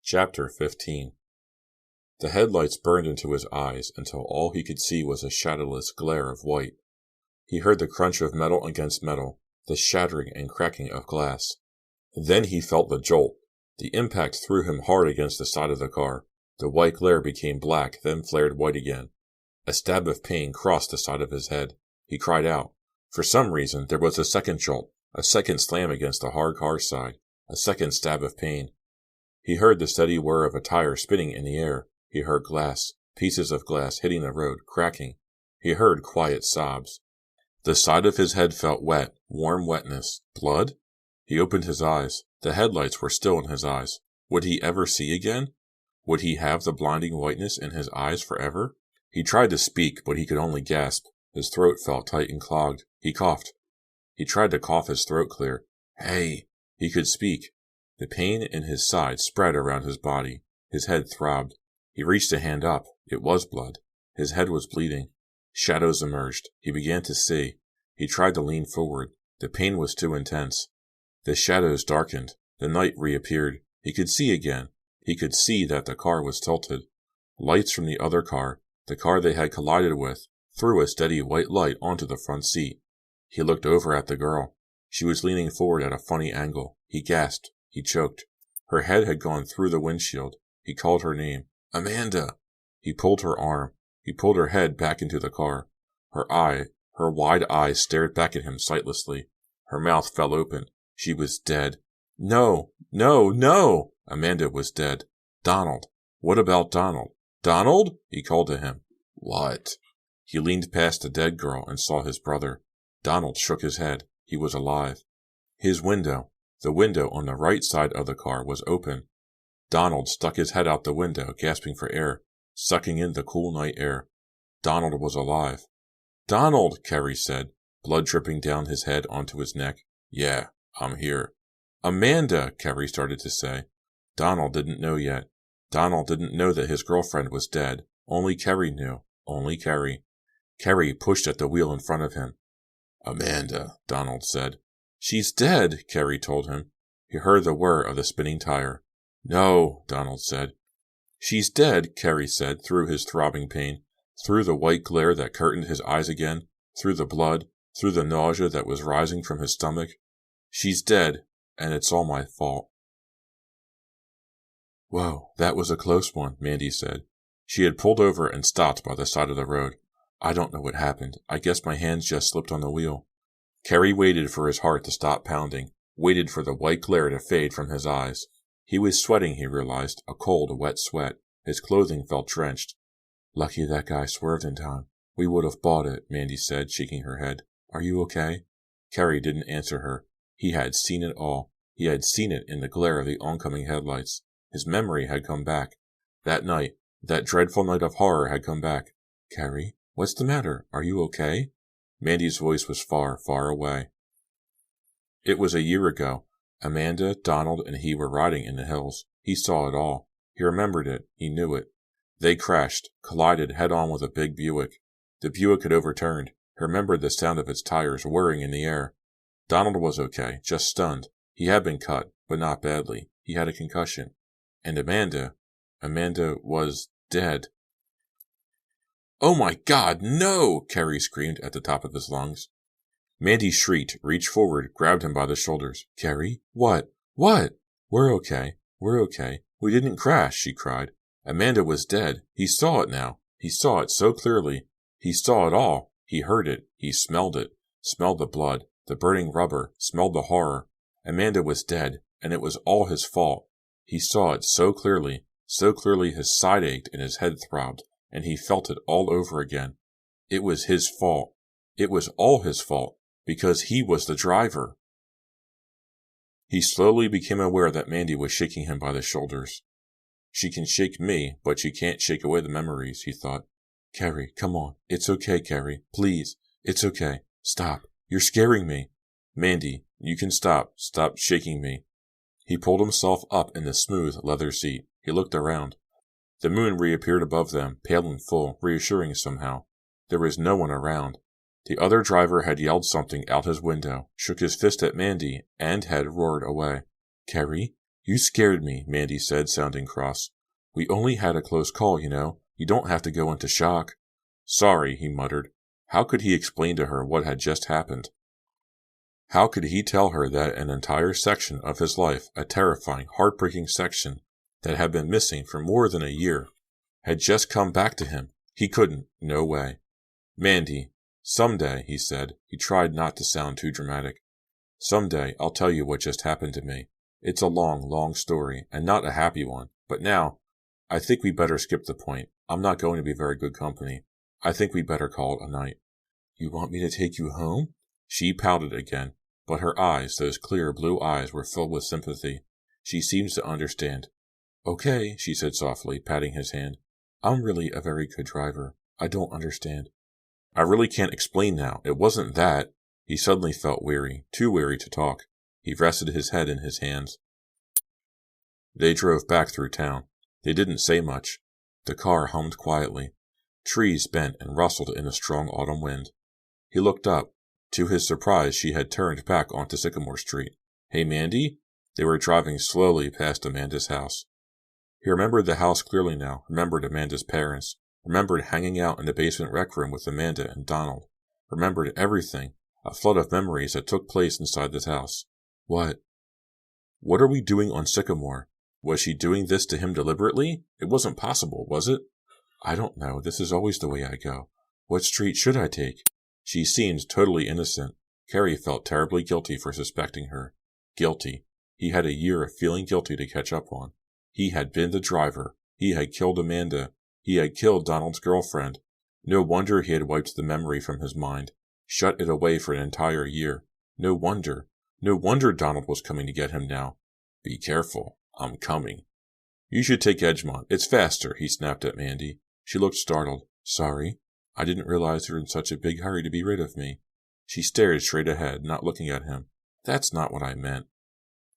Chapter 15. The headlights burned into his eyes until all he could see was a shadowless glare of white. He heard the crunch of metal against metal, the shattering and cracking of glass. Then he felt the jolt. The impact threw him hard against the side of the car. The white glare became black, then flared white again. A stab of pain crossed the side of his head. He cried out. For some reason, there was a second jolt, a second slam against the hard car side, a second stab of pain. He heard the steady whir of a tire spinning in the air. He heard glass, pieces of glass hitting the road, cracking. He heard quiet sobs. The side of his head felt wet, warm wetness. Blood? He opened his eyes. The headlights were still in his eyes. Would he ever see again? Would he have the blinding whiteness in his eyes forever? He tried to speak, but he could only gasp. His throat felt tight and clogged. He coughed. He tried to cough his throat clear. Hey! He could speak. The pain in his side spread around his body. His head throbbed. He reached a hand up. It was blood. His head was bleeding. Shadows emerged. He began to see. He tried to lean forward. The pain was too intense. The shadows darkened. The night reappeared. He could see again. He could see that the car was tilted. Lights from the other car, the car they had collided with, threw a steady white light onto the front seat. He looked over at the girl. She was leaning forward at a funny angle. He gasped. He choked. Her head had gone through the windshield. He called her name. Amanda! He pulled her arm. He pulled her head back into the car. Her wide eyes stared back at him sightlessly. Her mouth fell open. She was dead. No! No! No! Amanda was dead. Donald. What about Donald? Donald? He called to him. What? He leaned past the dead girl and saw his brother. Donald shook his head. He was alive. His window, the window on the right side of the car, was open. Donald stuck his head out the window, gasping for air, sucking in the cool night air. Donald was alive. Donald, Carrie said, blood dripping down his head onto his neck. Yeah, I'm here. Amanda, Carrie started to say. Donald didn't know yet. Donald didn't know that his girlfriend was dead. Only Carrie knew. Only Carrie. Carrie pushed at the wheel in front of him. Amanda, Donald said. She's dead, Carrie told him. He heard the whir of the spinning tire. No, Donald said. She's dead, Carrie said, through his throbbing pain, through the white glare that curtained his eyes again, through the blood, through the nausea that was rising from his stomach. She's dead, and it's all my fault. Whoa, that was a close one, Mandy said. She had pulled over and stopped by the side of the road. I don't know what happened. I guess my hands just slipped on the wheel. Carrie waited for his heart to stop pounding, waited for the white glare to fade from his eyes. He was sweating, he realized, a cold, wet sweat. His clothing felt drenched. Lucky that guy swerved in time. We would have bought it, Mandy said, shaking her head. Are you okay? Carrie didn't answer her. He had seen it all. He had seen it in the glare of the oncoming headlights. His memory had come back. That night, that dreadful night of horror had come back. Carrie, what's the matter? Are you okay? Mandy's voice was far, far away. It was a year ago. Amanda, Donald, and he were riding in the hills. He saw it all. He remembered it. He knew it. They crashed, collided head-on with a big Buick. The Buick had overturned. He remembered the sound of its tires whirring in the air. Donald was okay, just stunned. He had been cut, but not badly. He had a concussion. And Amanda was dead. Oh my God, no! Carrie screamed at the top of his lungs. Mandy shrieked, reached forward, grabbed him by the shoulders. Carrie? What? What? We're okay. We're okay. We didn't crash, she cried. Amanda was dead. He saw it now. He saw it so clearly. He saw it all. He heard it. He smelled it. Smelled the blood, the burning rubber, smelled the horror. Amanda was dead, and it was all his fault. He saw it so clearly his side ached and his head throbbed, and he felt it all over again. It was his fault. It was all his fault, because he was the driver. He slowly became aware that Mandy was shaking him by the shoulders. She can shake me, but she can't shake away the memories, he thought. Carrie, come on. It's okay, Carrie. Please. It's okay. Stop. You're scaring me. Mandy, you can stop. Stop shaking me. He pulled himself up in the smooth leather seat. He looked around. The moon reappeared above them, pale and full, reassuring somehow. There was no one around. The other driver had yelled something out his window, shook his fist at Mandy, and had roared away. Carrie? You scared me, Mandy said, sounding cross. We only had a close call, you know. You don't have to go into shock. Sorry, he muttered. How could he explain to her what had just happened? How could he tell her that an entire section of his life, a terrifying, heartbreaking section that had been missing for more than a year, had just come back to him? He couldn't. No way. Mandy, someday, he said. He tried not to sound too dramatic. Someday I'll tell you what just happened to me. It's a long, long story, and not a happy one. But now, I think we better skip the point. I'm not going to be very good company. I think we better call it a night. You want me to take you home? She pouted again, but her eyes, those clear blue eyes, were filled with sympathy. She seems to understand. Okay, she said softly, patting his hand. I'm really a very good driver. I don't understand. I really can't explain now. It wasn't that. He suddenly felt weary, too weary to talk. He rested his head in his hands. They drove back through town. They didn't say much. The car hummed quietly. Trees bent and rustled in a strong autumn wind. He looked up. To his surprise, she had turned back onto Sycamore Street. Hey, Mandy? They were driving slowly past Amanda's house. He remembered the house clearly now, remembered Amanda's parents, remembered hanging out in the basement rec room with Amanda and Donald, remembered everything, a flood of memories that took place inside this house. What are we doing on Sycamore? Was she doing this to him deliberately? It wasn't possible, was it? I don't know. This is always the way I go. What street should I take? She seemed totally innocent. Carrie felt terribly guilty for suspecting her. Guilty. He had a year of feeling guilty to catch up on. He had been the driver. He had killed Amanda. He had killed Donald's girlfriend. No wonder he had wiped the memory from his mind, shut it away for an entire year. No wonder Donald was coming to get him now. Be careful. I'm coming. You should take Edgemont. It's faster, he snapped at Mandy. She looked startled. Sorry. I didn't realize you were in such a big hurry to be rid of me. She stared straight ahead, not looking at him. That's not what I meant.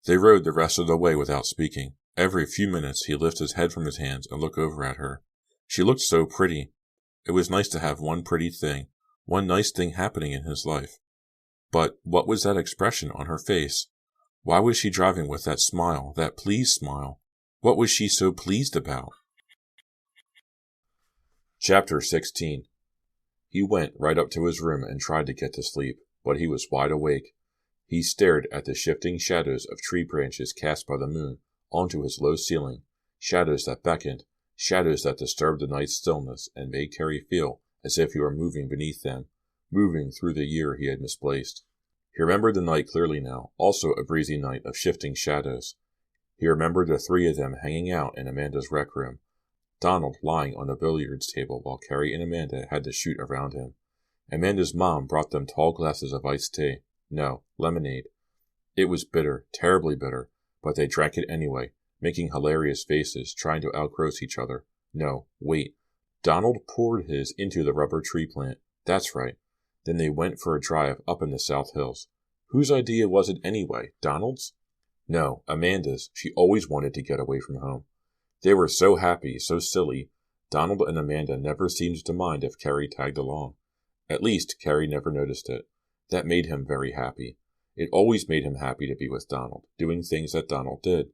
They rode the rest of the way without speaking. Every few minutes he lifted his head from his hands and looked over at her. She looked so pretty. It was nice to have one pretty thing, one nice thing happening in his life. But what was that expression on her face? Why was she driving with that smile, that pleased smile? What was she so pleased about? Chapter 16. He went right up to his room and tried to get to sleep, but he was wide awake. He stared at the shifting shadows of tree branches cast by the moon onto his low ceiling, shadows that beckoned, shadows that disturbed the night's stillness and made Carrie feel as if he were moving beneath them, moving through the year he had misplaced. He remembered the night clearly now, also a breezy night of shifting shadows. He remembered the three of them hanging out in Amanda's rec room, Donald lying on the billiards table while Carrie and Amanda had to shoot around him. Amanda's mom brought them tall glasses of iced tea. No, lemonade. It was bitter, terribly bitter, but they drank it anyway, making hilarious faces, trying to outgross each other. No, wait. Donald poured his into the rubber tree plant. That's right. Then they went for a drive up in the South Hills. Whose idea was it anyway? Donald's? No, Amanda's. She always wanted to get away from home. They were so happy, so silly. Donald and Amanda never seemed to mind if Carrie tagged along. At least, Carrie never noticed it. That made him very happy. It always made him happy to be with Donald, doing things that Donald did.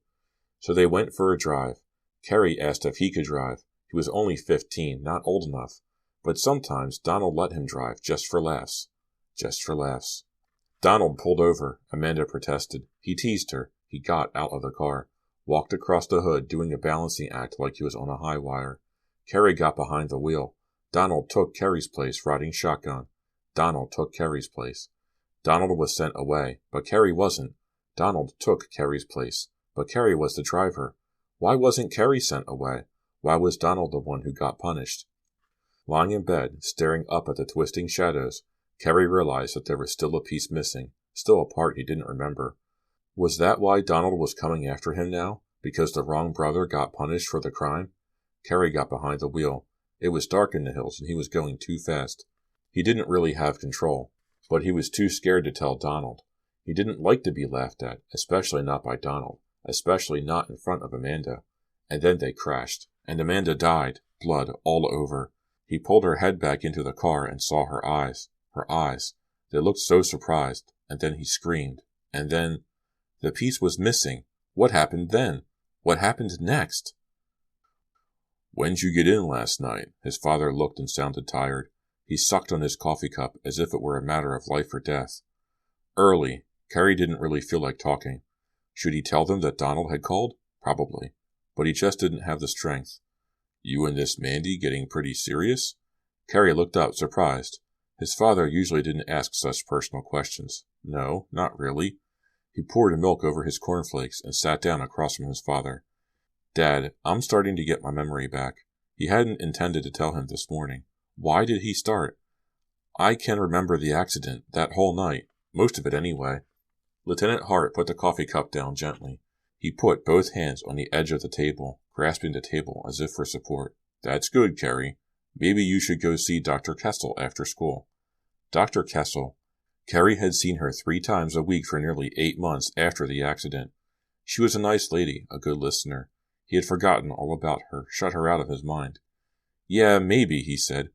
So they went for a drive. Carrie asked if he could drive. He was only 15, not old enough. But sometimes Donald let him drive, just for laughs. Just for laughs. Donald pulled over. Amanda protested. He teased her. He got out of the car, walked across the hood, doing a balancing act like he was on a high wire. Carrie got behind the wheel. Donald took Carrie's place, riding shotgun. Donald took Carrie's place. Donald was sent away, but Carrie wasn't. Donald took Carrie's place, but Carrie was the driver. Why wasn't Carrie sent away? Why was Donald the one who got punished? Lying in bed, staring up at the twisting shadows, Carrie realized that there was still a piece missing, still a part he didn't remember. Was that why Donald was coming after him now? Because the wrong brother got punished for the crime? Carrie got behind the wheel. It was dark in the hills, and he was going too fast. He didn't really have control, but he was too scared to tell Donald. He didn't like to be laughed at, especially not by Donald, especially not in front of Amanda. And then they crashed, and Amanda died, blood all over. He pulled her head back into the car and saw her eyes. Her eyes. They looked so surprised, and then he screamed. And then the piece was missing. What happened then? What happened next? When'd you get in last night? His father looked and sounded tired. He sucked on his coffee cup as if it were a matter of life or death. Early. Carrie didn't really feel like talking. Should he tell them that Donald had called? Probably. But he just didn't have the strength. You and this Mandy getting pretty serious? Carrie looked up, surprised. His father usually didn't ask such personal questions. No, not really. He poured milk over his cornflakes and sat down across from his father. Dad, I'm starting to get my memory back. He hadn't intended to tell him this morning. Why did he start? I can remember the accident, that whole night. Most of it anyway. Lieutenant Hart put the coffee cup down gently. He put both hands on the edge of the table, grasping the table as if for support. That's good, Carrie. Maybe you should go see Dr. Kessel after school. Dr. Kessel. Carrie had seen her 3 times a week for nearly 8 months after the accident. She was a nice lady, a good listener. He had forgotten all about her, shut her out of his mind. Yeah, maybe, he said.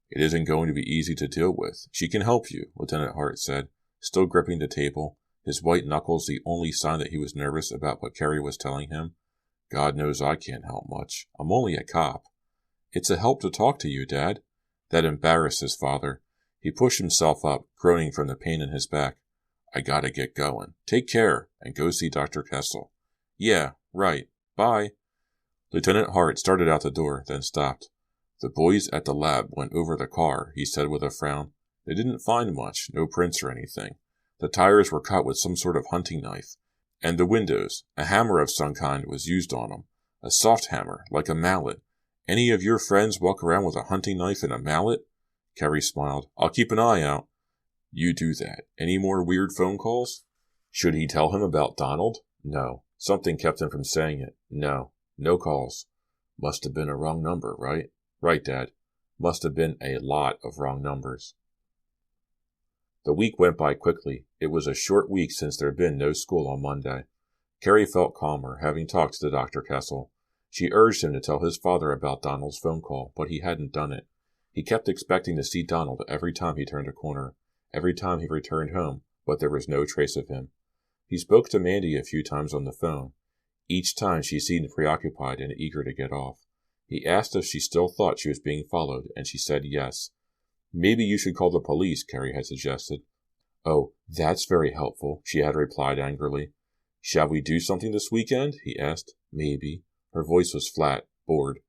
It isn't going to be easy to deal with. She can help you, Lieutenant Hart said, still gripping the table, his white knuckles the only sign that he was nervous about what Carrie was telling him. God knows I can't help much. I'm only a cop. It's a help to talk to you, Dad. That embarrassed his father. He pushed himself up, groaning from the pain in his back. I gotta get going. Take care, and go see Dr. Kessel. Yeah, right. Bye. Lieutenant Hart started out the door, then stopped. The boys at the lab went over the car, he said with a frown. They didn't find much, no prints or anything. The tires were cut with some sort of hunting knife. And the windows, a hammer of some kind was used on them. A soft hammer, like a mallet. Any of your friends walk around with a hunting knife and a mallet? Carrie smiled. I'll keep an eye out. You do that. Any more weird phone calls? Should he tell him about Donald? No. Something kept him from saying it. No. No calls. Must have been a wrong number, right? Right, Dad. Must have been a lot of wrong numbers. The week went by quickly. It was a short week since there had been no school on Monday. Carrie felt calmer, having talked to Dr. Kessel. She urged him to tell his father about Donald's phone call, but he hadn't done it. He kept expecting to see Donald every time he turned a corner, every time he returned home, but there was no trace of him. He spoke to Mandy a few times on the phone. Each time she seemed preoccupied and eager to get off. He asked if she still thought she was being followed, and she said yes. Maybe you should call the police, Carrie had suggested. Oh, that's very helpful, she had replied angrily. Shall we do something this weekend? He asked. Maybe. Her voice was flat, bored.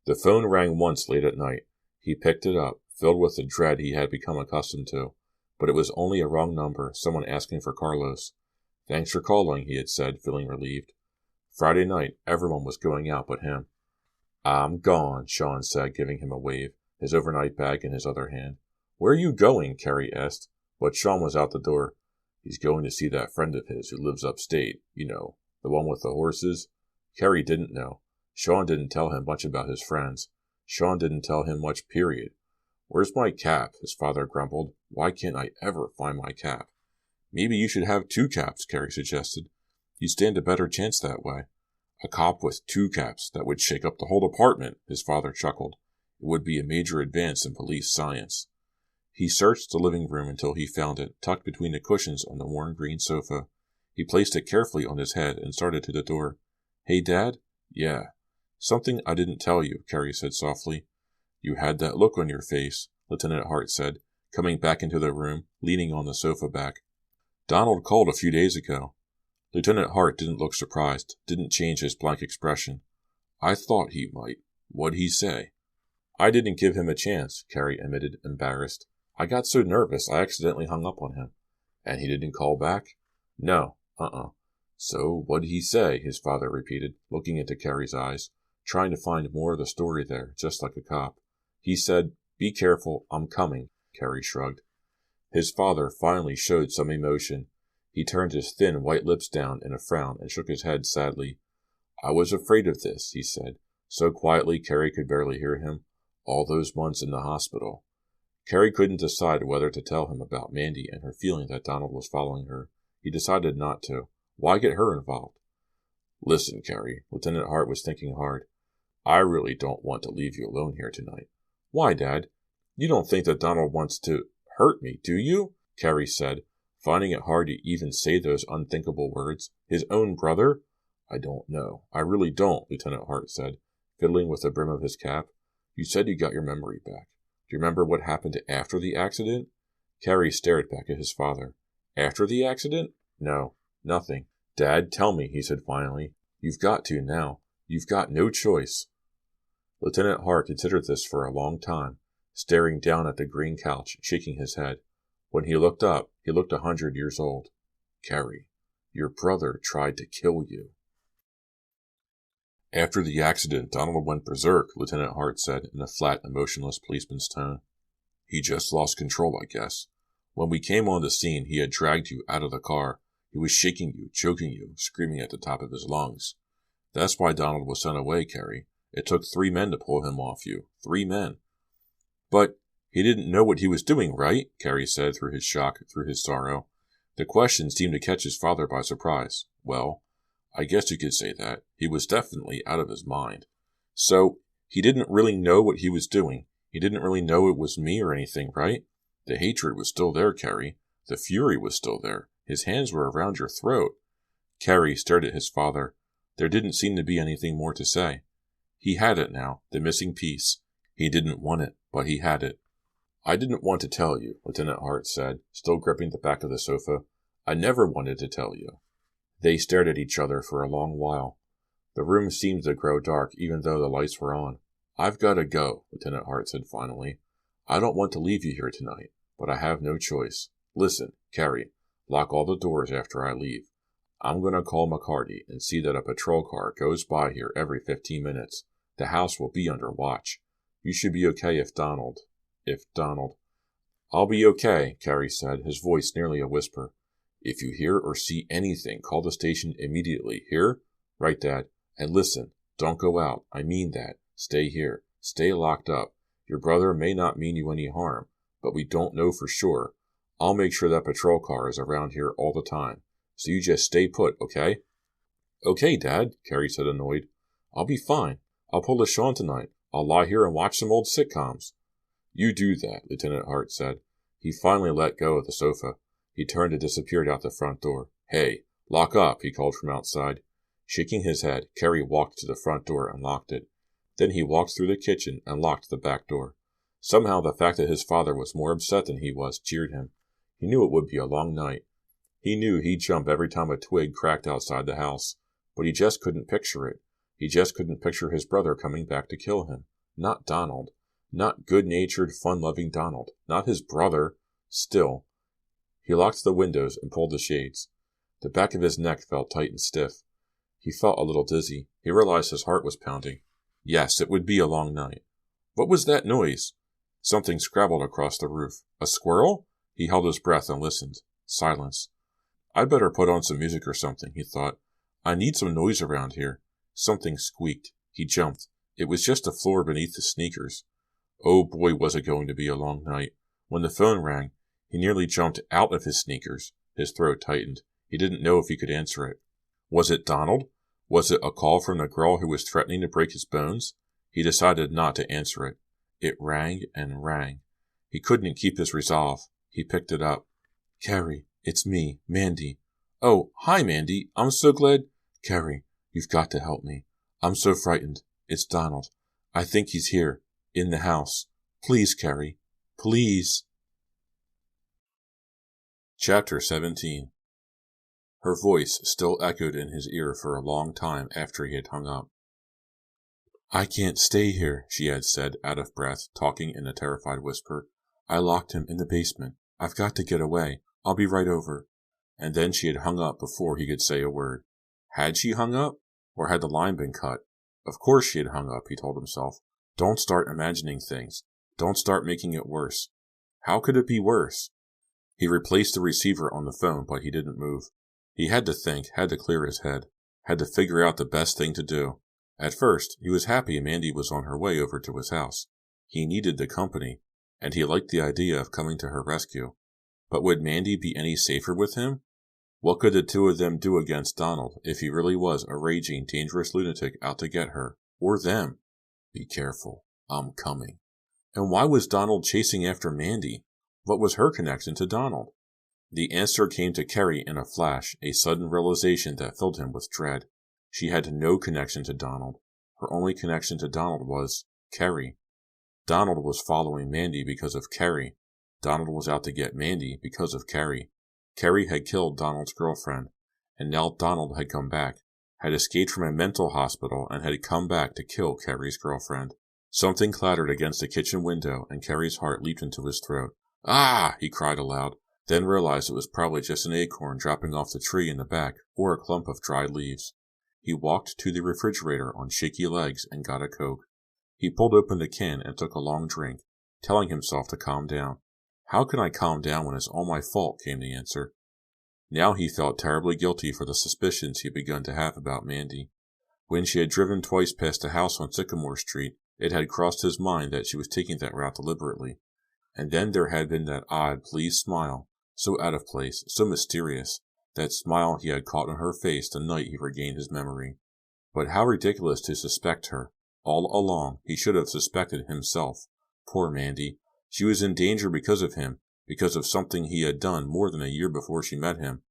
The phone rang once late at night. He picked it up, filled with the dread he had become accustomed to. But it was only a wrong number, someone asking for Carlos. Thanks for calling, he had said, feeling relieved. Friday night, everyone was going out but him. I'm gone, Sean said, giving him a wave, his overnight bag in his other hand. Where are you going? Carrie asked, but Sean was out the door. He's going to see that friend of his who lives upstate, you know, the one with the horses. Carrie didn't know. Sean didn't tell him much about his friends. Sean didn't tell him much, period. Where's my cap? His father grumbled. Why can't I ever find my cap? Maybe you should have 2 caps, Carrie suggested. You stand a better chance that way. A cop with 2 caps, that would shake up the whole department, his father chuckled. It would be a major advance in police science. He searched the living room until he found it, tucked between the cushions on the worn green sofa. He placed it carefully on his head and started to the door. Hey, Dad? Yeah. Something I didn't tell you, Carrie said softly. You had that look on your face, Lieutenant Hart said, coming back into the room, leaning on the sofa back. Donald called a few days ago. Lieutenant Hart didn't look surprised, didn't change his blank expression. I thought he might. What'd he say? I didn't give him a chance, Carrie admitted, embarrassed. I got so nervous I accidentally hung up on him. And he didn't call back? No, So what'd he say? His father repeated, looking into Carrie's eyes, trying to find more of the story there, just like a cop. He said, Be careful, I'm coming, Carrie shrugged. His father finally showed some emotion. He turned his thin white lips down in a frown and shook his head sadly. I was afraid of this, he said, so quietly Carrie could barely hear him. All those months in the hospital. Carrie couldn't decide whether to tell him about Mandy and her feeling that Donald was following her. He decided not to. Why get her involved? Listen, Carrie, Lieutenant Hart was thinking hard. I really don't want to leave you alone here tonight. Why, Dad? You don't think that Donald wants to hurt me, do you? Carrie said, finding it hard to even say those unthinkable words. His own brother? I don't know. I really don't, Lieutenant Hart said, fiddling with the brim of his cap. You said you got your memory back. Do you remember what happened after the accident? Carrie stared back at his father. After the accident? No, nothing. Dad, tell me, he said finally. You've got to now. You've got no choice. Lieutenant Hart considered this for a long time, staring down at the green couch, shaking his head. When he looked up, he looked 100 years old. Carrie, your brother tried to kill you. After the accident, Donald went berserk, Lieutenant Hart said in a flat, emotionless policeman's tone. He just lost control, I guess. When we came on the scene, he had dragged you out of the car. He was shaking you, choking you, screaming at the top of his lungs. That's why Donald was sent away, Carrie. It took 3 men to pull him off you. 3 men. But he didn't know what he was doing, right? Carrie said through his shock, through his sorrow. The question seemed to catch his father by surprise. Well, I guess you could say that. He was definitely out of his mind. So, he didn't really know what he was doing. He didn't really know it was me or anything, right? The hatred was still there, Carrie. The fury was still there. His hands were around your throat. Carrie stared at his father. There didn't seem to be anything more to say. He had it now, the missing piece. He didn't want it, but he had it. I didn't want to tell you, Lieutenant Hart said, still gripping the back of the sofa. I never wanted to tell you. They stared at each other for a long while. The room seemed to grow dark, even though the lights were on. I've got to go, Lieutenant Hart said finally. I don't want to leave you here tonight, but I have no choice. Listen, Carrie, lock all the doors after I leave. I'm going to call McCarty and see that a patrol car goes by here every 15 minutes. The house will be under watch. You should be okay if Donald... I'll be okay, Carrie said, his voice nearly a whisper. If you hear or see anything, call the station immediately. Hear? Right, Dad. And listen, don't go out. I mean that. Stay here. Stay locked up. Your brother may not mean you any harm, but we don't know for sure. I'll make sure that patrol car is around here all the time. So you just stay put, okay? Okay, Dad, Carrie said annoyed. I'll be fine. I'll pull a Sean tonight. I'll lie here and watch some old sitcoms. You do that, Lieutenant Hart said. He finally let go of the sofa. He turned and disappeared out the front door. Hey, lock up, he called from outside. Shaking his head, Carrie walked to the front door and locked it. Then he walked through the kitchen and locked the back door. Somehow the fact that his father was more upset than he was cheered him. He knew it would be a long night. He knew he'd jump every time a twig cracked outside the house, but he just couldn't picture it. He just couldn't picture his brother coming back to kill him. Not Donald. Not good-natured, fun-loving Donald. Not his brother. Still. He locked the windows and pulled the shades. The back of his neck felt tight and stiff. He felt a little dizzy. He realized his heart was pounding. Yes, it would be a long night. What was that noise? Something scrabbled across the roof. A squirrel? He held his breath and listened. Silence. I'd better put on some music or something, he thought. I need some noise around here. Something squeaked. He jumped. It was just the floor beneath his sneakers. Oh boy, was it going to be a long night. When the phone rang, he nearly jumped out of his sneakers. His throat tightened. He didn't know if he could answer it. Was it Donald? Was it a call from the girl who was threatening to break his bones? He decided not to answer it. It rang and rang. He couldn't keep his resolve. He picked it up. Carrie, it's me, Mandy. Oh, hi, Mandy. I'm so glad. Carrie, you've got to help me. I'm so frightened. It's Donald. I think he's here, in the house. Please, Carrie. Please. Chapter 17. Her voice still echoed in his ear for a long time after he had hung up. I can't stay here, she had said, out of breath, talking in a terrified whisper. I locked him in the basement. I've got to get away. I'll be right over. And then she had hung up before he could say a word. Had she hung up? Or had the line been cut? Of course she had hung up, he told himself. Don't start imagining things. Don't start making it worse. How could it be worse? He replaced the receiver on the phone, but he didn't move. He had to think, had to clear his head, had to figure out the best thing to do. At first, he was happy Mandy was on her way over to his house. He needed the company, and he liked the idea of coming to her rescue. But would Mandy be any safer with him? What could the two of them do against Donald if he really was a raging, dangerous lunatic out to get her, or them? Be careful. I'm coming. And why was Donald chasing after Mandy? What was her connection to Donald? The answer came to Carrie in a flash, a sudden realization that filled him with dread. She had no connection to Donald. Her only connection to Donald was Carrie. Donald was following Mandy because of Carrie. Donald was out to get Mandy because of Carrie. Carrie had killed Donald's girlfriend, and now Donald had come back, had escaped from a mental hospital, and had come back to kill Carrie's girlfriend. Something clattered against the kitchen window, and Carrie's heart leaped into his throat. "Ah!" he cried aloud, then realized it was probably just an acorn dropping off the tree in the back, or a clump of dried leaves. He walked to the refrigerator on shaky legs and got a Coke. He pulled open the can and took a long drink, telling himself to calm down. "How can I calm down when it's all my fault?" came the answer. Now he felt terribly guilty for the suspicions he had begun to have about Mandy. When she had driven twice past the house on Sycamore Street, it had crossed his mind that she was taking that route deliberately. And then there had been that odd, pleased smile, so out of place, so mysterious, that smile he had caught on her face the night he regained his memory. But how ridiculous to suspect her. All along, he should have suspected himself. Poor Mandy. She was in danger because of him, because of something he had done more than a year before she met him.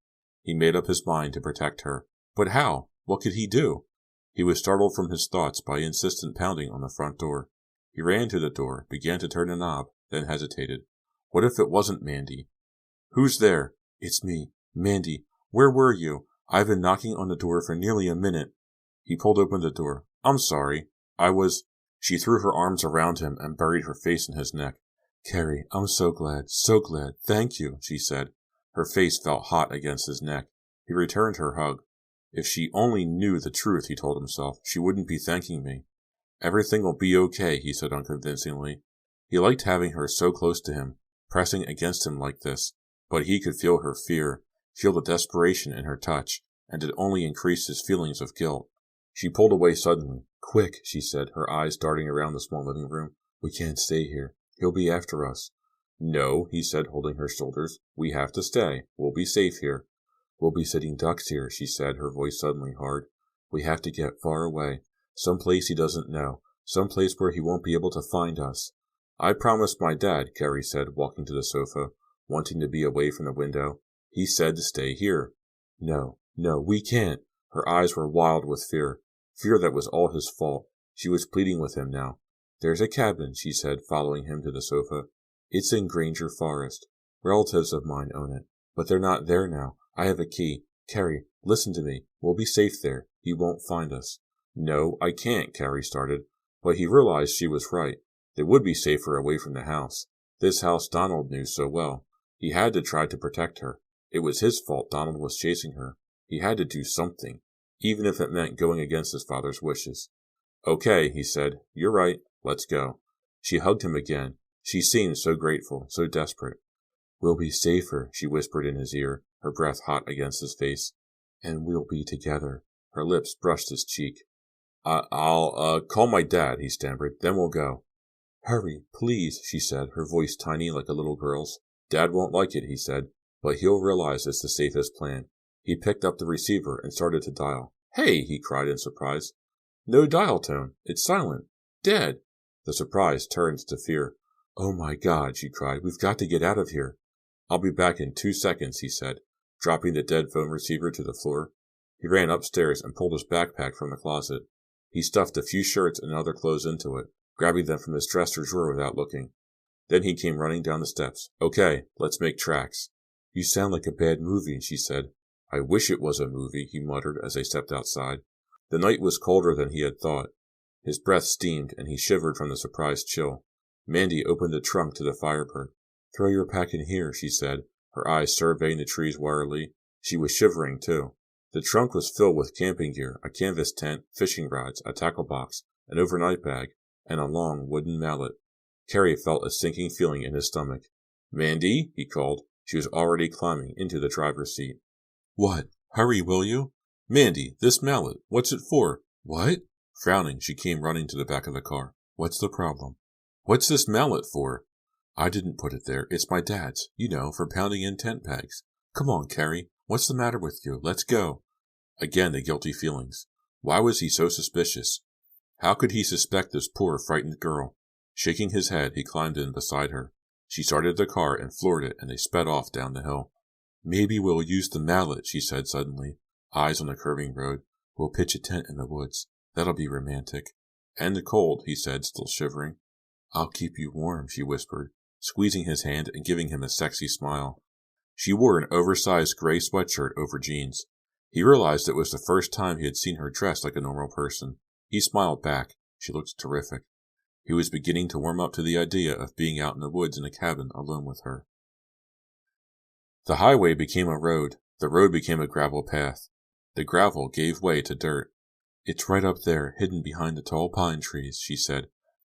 He made up his mind to protect her. But how? What could he do? He was startled from his thoughts by insistent pounding on the front door. He ran to the door, began to turn the knob, then hesitated. What if it wasn't Mandy? "Who's there?" "It's me. Mandy. Where were you? I've been knocking on the door for nearly a minute." He pulled open the door. "I'm sorry. I was—" She threw her arms around him and buried her face in his neck. "Carrie, I'm so glad, so glad. Thank you," she said. Her face felt hot against his neck. He returned her hug. If she only knew the truth, he told himself, she wouldn't be thanking me. "Everything will be okay," he said unconvincingly. He liked having her so close to him, pressing against him like this, but he could feel her fear, feel the desperation in her touch, and it only increased his feelings of guilt. She pulled away suddenly. "Quick," she said, her eyes darting around the small living room. "We can't stay here. He'll be after us." "No," he said, holding her shoulders. "We have to stay. We'll be safe here." "We'll be sitting ducks here," she said, her voice suddenly hard. "We have to get far away. Some place he doesn't know. Some place where he won't be able to find us." "I promised my dad," Carrie said, walking to the sofa, wanting to be away from the window. "He said to stay here." No, we can't." Her eyes were wild with fear. Fear that was all his fault. She was pleading with him now. "There's a cabin," she said, following him to the sofa. "It's in Granger Forest. Relatives of mine own it, but they're not there now. I have a key. Carrie, listen to me. We'll be safe there. He won't find us." "No, I can't," Carrie started, but he realized she was right. They would be safer away from the house. This house Donald knew so well. He had to try to protect her. It was his fault Donald was chasing her. He had to do something, even if it meant going against his father's wishes. "Okay," he said. "You're right. Let's go." She hugged him again. She seemed so grateful, so desperate. "We'll be safer," she whispered in his ear, her breath hot against his face. "And we'll be together." Her lips brushed his cheek. I'll call my dad," he stammered. "Then we'll go." "Hurry, please," she said, her voice tiny like a little girl's. "Dad won't like it," he said, "but he'll realize it's the safest plan." He picked up the receiver and started to dial. "Hey!" he cried in surprise. "No dial tone. It's silent. Dad!" The surprise turned to fear. "Oh my God," she cried. "We've got to get out of here." "I'll be back in 2 seconds," he said, dropping the dead phone receiver to the floor. He ran upstairs and pulled his backpack from the closet. He stuffed a few shirts and other clothes into it, grabbing them from his dresser drawer without looking. Then he came running down the steps. "Okay, let's make tracks." "You sound like a bad movie," she said. "I wish it was a movie," he muttered as they stepped outside. The night was colder than he had thought. His breath steamed, and he shivered from the surprise chill. Mandy opened the trunk to the Firebird. "Throw your pack in here," she said, her eyes surveying the trees warily. She was shivering, too. The trunk was filled with camping gear, a canvas tent, fishing rods, a tackle box, an overnight bag, and a long wooden mallet. Carrie felt a sinking feeling in his stomach. "Mandy," he called. She was already climbing into the driver's seat. "What? Hurry, will you?" "Mandy, this mallet. What's it for?" "What?" Frowning, she came running to the back of the car. "What's the problem?" "What's this mallet for?" "I didn't put it there. It's my dad's. You know, for pounding in tent pegs. Come on, Carrie. What's the matter with you? Let's go." Again the guilty feelings. Why was he so suspicious? How could he suspect this poor, frightened girl? Shaking his head, he climbed in beside her. She started the car and floored it, and they sped off down the hill. Maybe we'll use the mallet, she said suddenly, eyes on the curving road. We'll pitch a tent in the woods. That'll be romantic. And the cold, he said, still shivering. I'll keep you warm, she whispered, squeezing his hand and giving him a sexy smile. She wore an oversized gray sweatshirt over jeans. He realized it was the first time he had seen her dressed like a normal person. He smiled back. She looked terrific. He was beginning to warm up to the idea of being out in the woods in a cabin alone with her. The highway became a road. The road became a gravel path. The gravel gave way to dirt. It's right up there, hidden behind the tall pine trees, she said,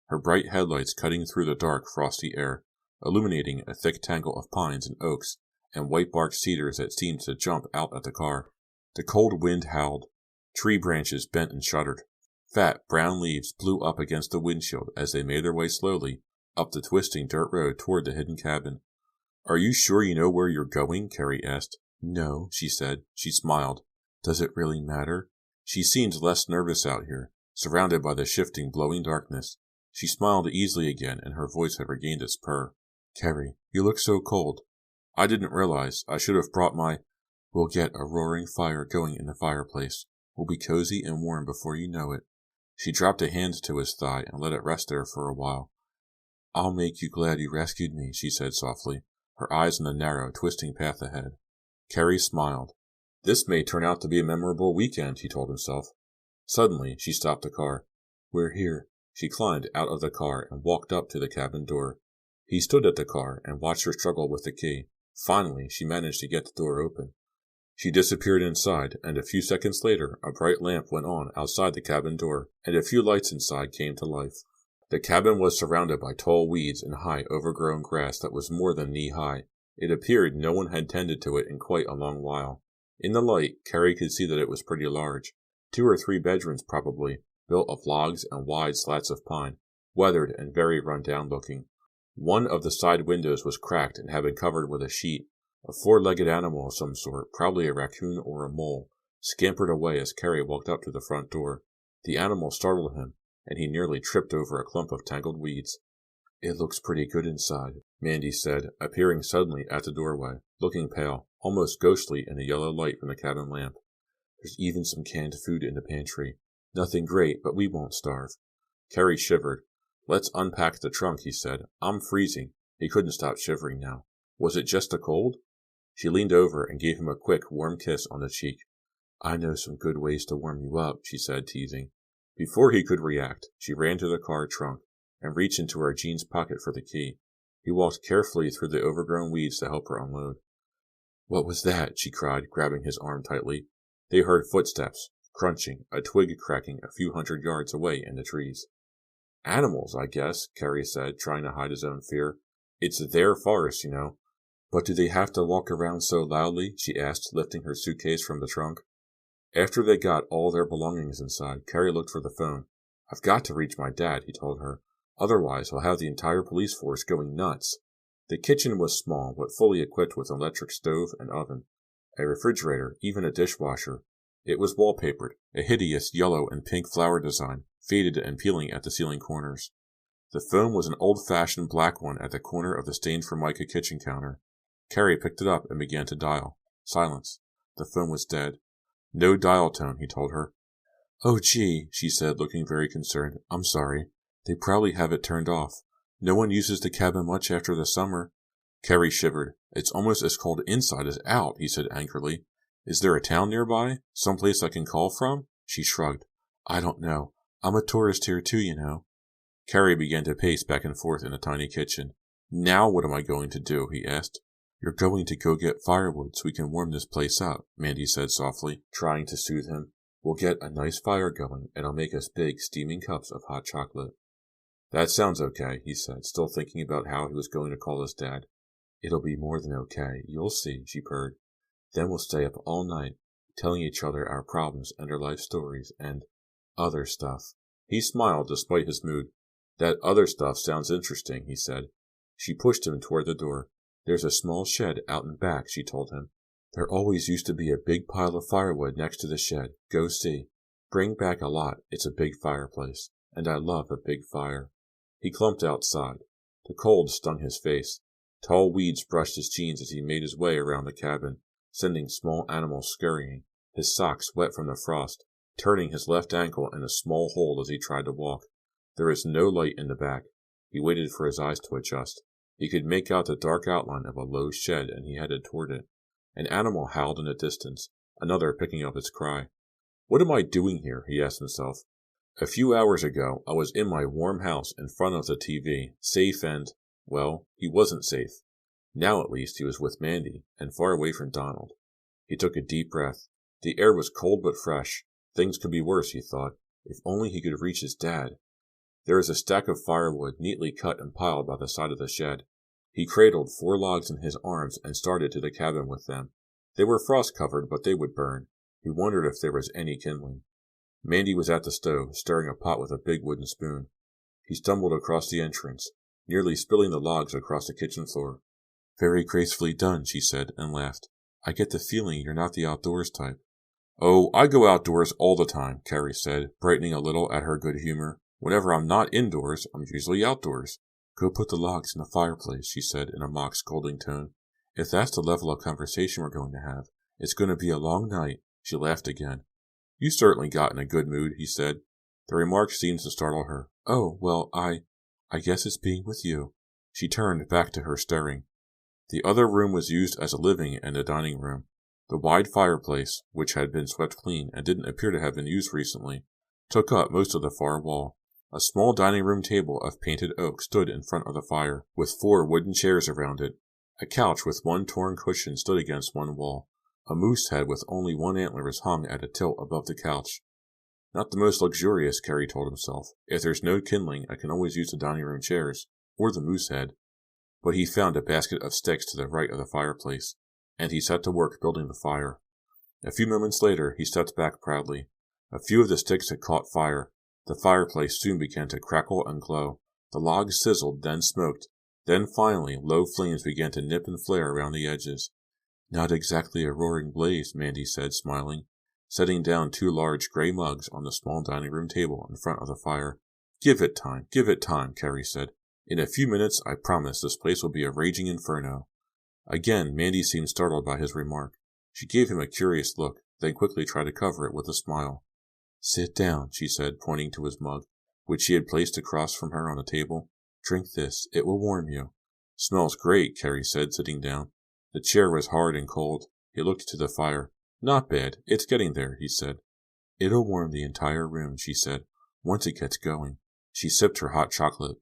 her bright headlights cutting through the dark, frosty air, illuminating a thick tangle of pines and oaks and white-barked cedars that seemed to jump out at the car. The cold wind howled. Tree branches bent and shuddered. Fat, brown leaves blew up against the windshield as they made their way slowly up the twisting dirt road toward the hidden cabin. Are you sure you know where you're going? Carrie asked. No, she said. She smiled. Does it really matter? She seemed less nervous out here, surrounded by the shifting, blowing darkness. She smiled easily again, and her voice had regained its purr. Carrie, you look so cold. I didn't realize. I should have brought my... We'll get a roaring fire going in the fireplace. We'll be cozy and warm before you know it. She dropped a hand to his thigh and let it rest there for a while. I'll make you glad you rescued me, she said softly, her eyes on the narrow, twisting path ahead. Carrie smiled. This may turn out to be a memorable weekend, he told himself. Suddenly, she stopped the car. We're here. She climbed out of the car and walked up to the cabin door. He stood at the car and watched her struggle with the key. Finally, she managed to get the door open. She disappeared inside, and a few seconds later, a bright lamp went on outside the cabin door, and a few lights inside came to life. The cabin was surrounded by tall weeds and high, overgrown grass that was more than knee-high. It appeared no one had tended to it in quite a long while. In the light, Carrie could see that it was pretty large. 2 or 3 bedrooms, probably, built of logs and wide slats of pine, weathered and very run-down looking. One of the side windows was cracked and had been covered with a sheet. A 4-legged animal of some sort, probably a raccoon or a mole, scampered away as Carrie walked up to the front door. The animal startled him, and he nearly tripped over a clump of tangled weeds. It looks pretty good inside, Mandy said, appearing suddenly at the doorway, looking pale, almost ghostly in the yellow light from the cabin lamp. There's even some canned food in the pantry. Nothing great, but we won't starve. Carrie shivered. Let's unpack the trunk, he said. I'm freezing. He couldn't stop shivering now. Was it just the cold? She leaned over and gave him a quick, warm kiss on the cheek. I know some good ways to warm you up, she said, teasing. Before he could react, she ran to the car trunk and reached into her jeans pocket for the key. He walked carefully through the overgrown weeds to help her unload. What was that? She cried, grabbing his arm tightly. They heard footsteps, crunching, a twig cracking a few hundred yards away in the trees. Animals, I guess, Carrie said, trying to hide his own fear. It's their forest, you know. But do they have to walk around so loudly? She asked, lifting her suitcase from the trunk. After they got all their belongings inside, Carrie looked for the phone. I've got to reach my dad, he told her. Otherwise, he'll have the entire police force going nuts. The kitchen was small, but fully equipped with an electric stove and oven, a refrigerator, even a dishwasher. It was wallpapered, a hideous yellow and pink flower design, faded and peeling at the ceiling corners. The phone was an old-fashioned black one at the corner of the stained formica kitchen counter. Carrie picked it up and began to dial. Silence. The phone was dead. No dial tone, he told her. Oh, gee, she said, looking very concerned. I'm sorry. They probably have it turned off. No one uses the cabin much after the summer. Carrie shivered. It's almost as cold inside as out, he said angrily. Is there a town nearby? Some place I can call from? She shrugged. I don't know. I'm a tourist here too, you know. Carrie began to pace back and forth in the tiny kitchen. Now what am I going to do? He asked. You're going to go get firewood so we can warm this place up, Mandy said softly, trying to soothe him. We'll get a nice fire going, and I'll make us big, steaming cups of hot chocolate. That sounds okay, he said, still thinking about how he was going to call his dad. It'll be more than okay. You'll see, she purred. Then we'll stay up all night, telling each other our problems and our life stories and other stuff. He smiled despite his mood. That other stuff sounds interesting, he said. She pushed him toward the door. There's a small shed out in back, she told him. There always used to be a big pile of firewood next to the shed. Go see. Bring back a lot. It's a big fireplace, and I love a big fire. He clumped outside. The cold stung his face. Tall weeds brushed his jeans as he made his way around the cabin, sending small animals scurrying, his socks wet from the frost, turning his left ankle in a small hole as he tried to walk. There was no light in the back. He waited for his eyes to adjust. He could make out the dark outline of a low shed, and he headed toward it. An animal howled in the distance, another picking up its cry. What am I doing here? He asked himself. A few hours ago, I was in my warm house in front of the TV, safe and, well, he wasn't safe. Now at least he was with Mandy, and far away from Donald. He took a deep breath. The air was cold but fresh. Things could be worse, he thought. If only he could reach his dad. There was a stack of firewood neatly cut and piled by the side of the shed. He cradled 4 logs in his arms and started to the cabin with them. They were frost-covered, but they would burn. He wondered if there was any kindling. Mandy was at the stove, stirring a pot with a big wooden spoon. He stumbled across the entrance, nearly spilling the logs across the kitchen floor. Very gracefully done, she said, and laughed. I get the feeling you're not the outdoors type. Oh, I go outdoors all the time, Carrie said, brightening a little at her good humor. Whenever I'm not indoors, I'm usually outdoors. Go put the logs in the fireplace, she said in a mock scolding tone. If that's the level of conversation we're going to have, it's going to be a long night. She laughed again. You certainly got in a good mood, he said. The remark seemed to startle her. Oh, well, I guess it's being with you. She turned back to her stirring. The other room was used as a living and a dining room. The wide fireplace, which had been swept clean and didn't appear to have been used recently, took up most of the far wall. A small dining room table of painted oak stood in front of the fire, with 4 wooden chairs around it. A couch with 1 torn cushion stood against one wall. A moose head with only 1 antler was hung at a tilt above the couch. Not the most luxurious, Carrie told himself. If there's no kindling, I can always use the dining room chairs, or the moose head. But he found a basket of sticks to the right of the fireplace, and he set to work building the fire. A few moments later, he stepped back proudly. A few of the sticks had caught fire. The fireplace soon began to crackle and glow. The logs sizzled, then smoked. Then finally, low flames began to nip and flare around the edges. Not exactly a roaring blaze, Mandy said, smiling, setting down 2 large gray mugs on the small dining room table in front of the fire. Give it time, Carrie said. In a few minutes, I promise, this place will be a raging inferno. Again, Mandy seemed startled by his remark. She gave him a curious look, then quickly tried to cover it with a smile. Sit down, she said, pointing to his mug, which she had placed across from her on the table. Drink this. It will warm you. Smells great, Carrie said, sitting down. The chair was hard and cold. He looked to the fire. Not bad. It's getting there, he said. It'll warm the entire room, she said, once it gets going. She sipped her hot chocolate.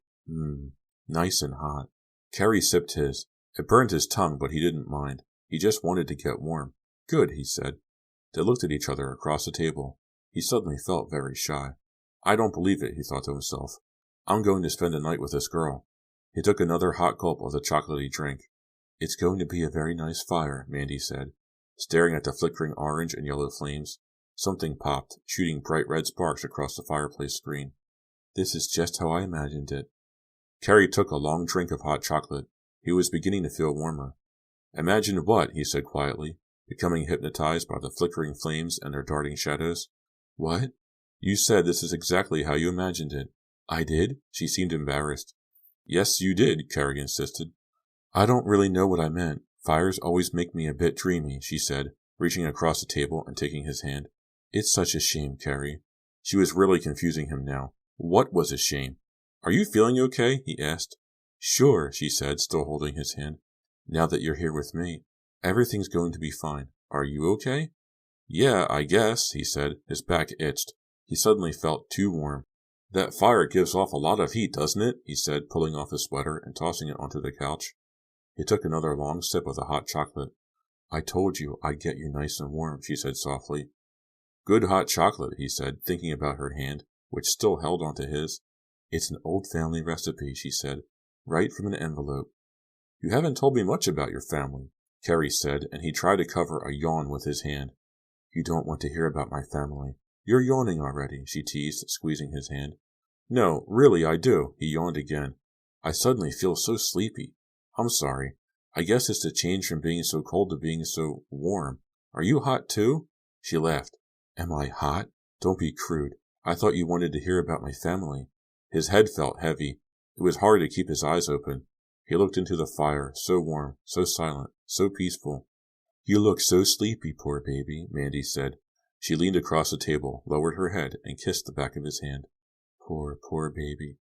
Nice and hot. Carrie sipped his. It burned his tongue, but he didn't mind. He just wanted to get warm. Good, he said. They looked at each other across the table. He suddenly felt very shy. I don't believe it, he thought to himself. I'm going to spend the night with this girl. He took another hot gulp of the chocolatey drink. It's going to be a very nice fire, Mandy said, staring at the flickering orange and yellow flames. Something popped, shooting bright red sparks across the fireplace screen. This is just how I imagined it. Carrie took a long drink of hot chocolate. He was beginning to feel warmer. Imagine what? He said quietly, becoming hypnotized by the flickering flames and their darting shadows. What? You said this is exactly how you imagined it. I did? She seemed embarrassed. Yes, you did, Carrie insisted. I don't really know what I meant. Fires always make me a bit dreamy, she said, reaching across the table and taking his hand. It's such a shame, Carrie. She was really confusing him now. What was a shame? Are you feeling okay? He asked. Sure, she said, still holding his hand. Now that you're here with me, everything's going to be fine. Are you okay? Yeah, I guess, he said. His back itched. He suddenly felt too warm. That fire gives off a lot of heat, doesn't it? He said, pulling off his sweater and tossing it onto the couch. He took another long sip of the hot chocolate. I told you I'd get you nice and warm, she said softly. Good hot chocolate, he said, thinking about her hand, which still held onto his. It's an old family recipe, she said, right from an envelope. You haven't told me much about your family, Carrie said, and he tried to cover a yawn with his hand. You don't want to hear about my family. You're yawning already, she teased, squeezing his hand. No, really, I do. He yawned again. I suddenly feel so sleepy. I'm sorry. I guess it's the change from being so cold to being so warm. Are you hot too? She laughed. Am I hot? Don't be crude. I thought you wanted to hear about my family. His head felt heavy. It was hard to keep his eyes open. He looked into the fire, so warm, so silent, so peaceful. You look so sleepy, poor baby, Mandy said. She leaned across the table, lowered her head, and kissed the back of his hand. Poor baby.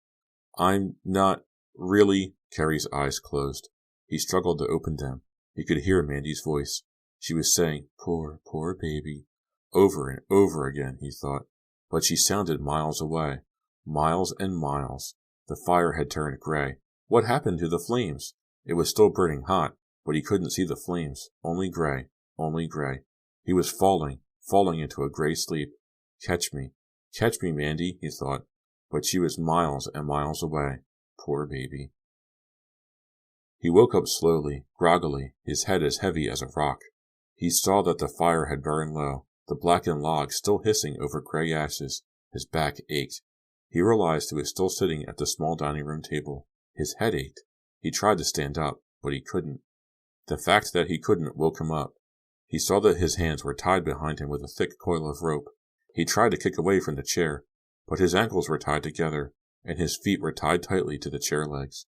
I'm not really. Carrie's eyes closed. He struggled to open them. He could hear Mandy's voice. She was saying, poor baby, over and over again, he thought. But she sounded miles away. Miles and miles. The fire had turned gray. What happened to the flames? It was still burning hot, but he couldn't see the flames. Only gray. He was falling into a gray sleep. Catch me, Mandy, he thought. But she was miles and miles away. Poor baby. He woke up slowly, groggily, his head as heavy as a rock. He saw that the fire had burned low, the blackened log still hissing over gray ashes. His back ached. He realized he was still sitting at the small dining room table. His head ached. He tried to stand up, but he couldn't. The fact that he couldn't woke him up. He saw that his hands were tied behind him with a thick coil of rope. He tried to kick away from the chair, but his ankles were tied together, and his feet were tied tightly to the chair legs.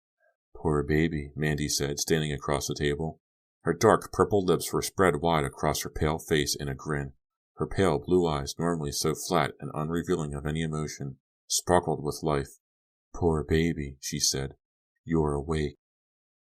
Poor baby, Mandy said, standing across the table. Her dark purple lips were spread wide across her pale face in a grin. Her pale blue eyes, normally so flat and unrevealing of any emotion, sparkled with life. Poor baby, she said. You're awake.